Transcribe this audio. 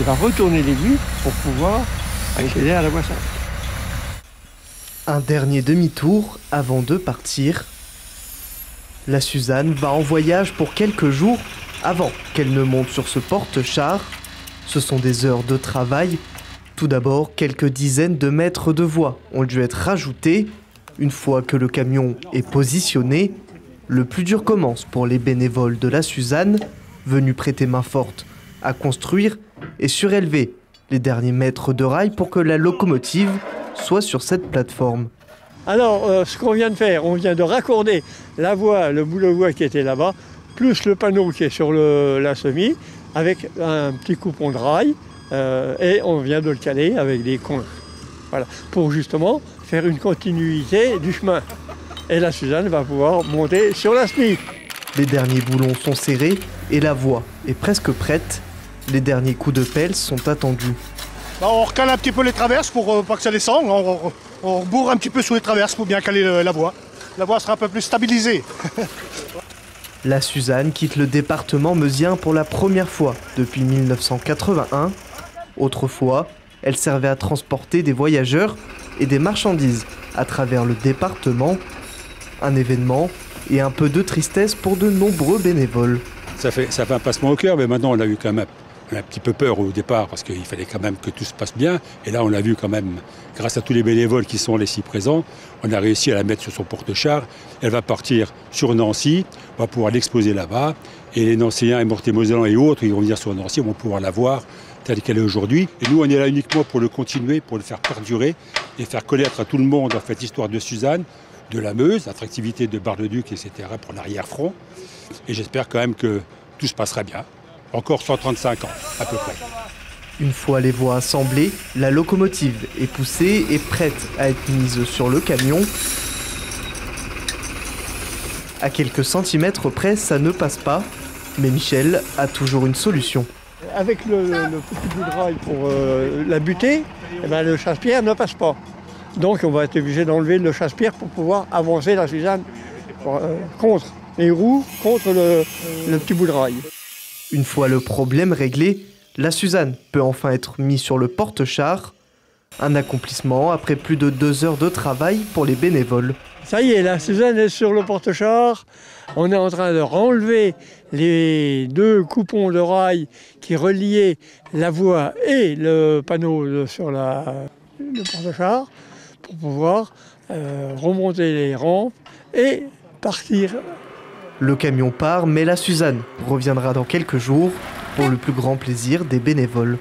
qui va retourner l'aiguille pour pouvoir accéder à la voie simple. Un dernier demi-tour avant de partir. La Suzanne va en voyage pour quelques jours avant qu'elle ne monte sur ce porte-char. Ce sont des heures de travail. Tout d'abord, quelques dizaines de mètres de voie ont dû être rajoutés. Une fois que le camion est positionné, le plus dur commence pour les bénévoles de la Suzanne, venus prêter main forte à construire et surélever les derniers mètres de rail pour que la locomotive soit sur cette plateforme. Alors, ce qu'on vient de faire, on vient de raccorder la voie, le bout de voie qui était là-bas, plus le panneau qui est sur la semis, avec un petit coupon de rail, et on vient de le caler avec des coins. Voilà, pour justement faire une continuité du chemin. Et la Suzanne va pouvoir monter sur la SMI. Les derniers boulons sont serrés et la voie est presque prête. Les derniers coups de pelle sont attendus. On recale un petit peu les traverses pour pas que ça descende. On bourre un petit peu sous les traverses pour bien caler la voie. La voie sera un peu plus stabilisée. La Suzanne quitte le département meusien pour la première fois depuis 1981. Autrefois, elle servait à transporter des voyageurs et des marchandises à travers le département. Un événement et un peu de tristesse pour de nombreux bénévoles. Ça fait un passement au cœur, mais maintenant on a eu quand même un petit peu peur au départ parce qu'il fallait quand même que tout se passe bien. Et là on l'a vu quand même, grâce à tous les bénévoles qui sont ici présents, on a réussi à la mettre sur son porte-char. Elle va partir sur Nancy, on va pouvoir l'exposer là-bas. Et les Nancéens et Meurthe-et-Mosellans et autres, ils vont venir sur Nancy, vont pouvoir la voir telle qu'elle est aujourd'hui. Et nous on est là uniquement pour le continuer, pour le faire perdurer et faire connaître à tout le monde en fait l'histoire de Suzanne, de la Meuse, l'attractivité de Bar-le-Duc, etc. pour l'arrière-front. Et j'espère quand même que tout se passera bien. Encore 135 ans, à peu près. Une fois les voies assemblées, la locomotive est poussée et prête à être mise sur le camion. À quelques centimètres près, ça ne passe pas, mais Michel a toujours une solution. Avec le petit bout de rail pour la buter, eh ben, le chasse-pierre ne passe pas. Donc on va être obligé d'enlever le chasse-pierre pour pouvoir avancer la Suzanne contre les roues, contre le petit bout de rail. Une fois le problème réglé, la Suzanne peut enfin être mise sur le porte-char. Un accomplissement après plus de 2 heures de travail pour les bénévoles. Ça y est, la Suzanne est sur le porte-char. On est en train de renlever les 2 coupons de rail qui reliaient la voie et le panneau sur le porte-char pour pouvoir remonter les rampes et partir. Le camion part, mais la Suzanne reviendra dans quelques jours pour le plus grand plaisir des bénévoles.